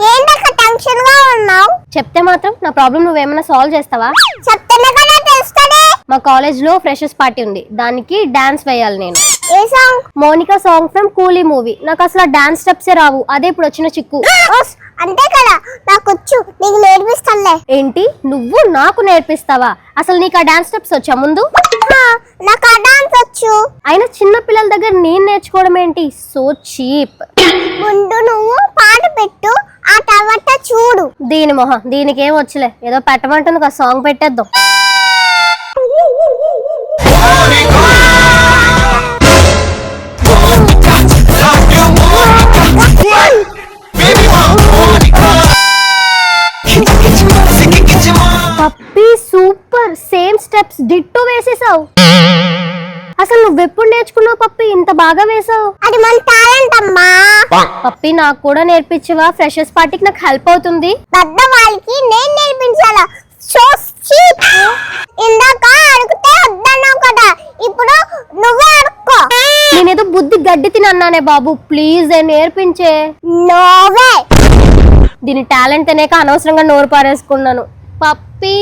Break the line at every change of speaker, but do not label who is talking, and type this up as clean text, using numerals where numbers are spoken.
ఏంటక్క టెన్షన్ గా ఉన్నావు?
చెప్తే మాత్రం నా ప్రాబ్లం నువ్వేమైనా సాల్వ్ చేస్తావా?
చెప్తేనే కదా తెలుస్తది.
మా కాలేజ్ లో ఫ్రెషర్స్ పార్టీ ఉంది, దానికి డాన్స్ వేయాలి నేను.
ఏ సాంగ్?
మోనికా సాంగ్ ఫ్రమ్ కూలీ మూవీ. నాకు అసలు డాన్స్ స్టెప్సే రావు, అదే ఇప్పుడు వచ్చిన చిక్కు.
అంతే కదా, నాకొచ్చు, నీకు నేర్పిస్తానులే.
ఏంటి, నువ్వు నాకు నేర్పిస్తావా? అసలు నీకు ఆ డాన్స్ స్టెప్స్ వచ్చా ముందు?
నాకు ఆ డాన్స్ వచ్చు.
అయినా చిన్న పిల్లల దగ్గర నేను నేర్చుకోవడం ఏంటి? So cheap.
ముందు నువ్వు పాట పెట్టు, ఆ తర్వాత చూడు.
దీని మొహం, దీనికి ఏం వచ్చలే, ఏదో పెట్టమంటుంది కదా, సాంగ్ పెట్టేద్దాం. పప్పి సూపర్, సేమ్ స్టెప్స్ డిట్టో వేసేసావు. అసలు నువ్వెప్పుడు నేర్చుకున్నావు పప్పి, ఇంత బాగా వేసావు?
అది మన టాలెంట్ అమ్మా.
పప్పి నాకు కూడా నేర్పించవా? ఫ్రెషర్స్ పార్టీకి నాకు హెల్ప్ అవుతుంది.
పెద్ద వాళ్ళకి నేను నేర్పించాలా? So cheap. ఇందాక అడిగితే వద్దన్నావు కదా, ఇప్పుడు నువ్వే అడుక్కో.
నేనేదో బుద్ధి గడ్డి తినన్నానే బాబు, ప్లీజ్ నేర్పించే.
నోవే.
దీని టాలెంట్ తినేక అనవసరంగా నోరు పారేసుకున్నాను. పప్పి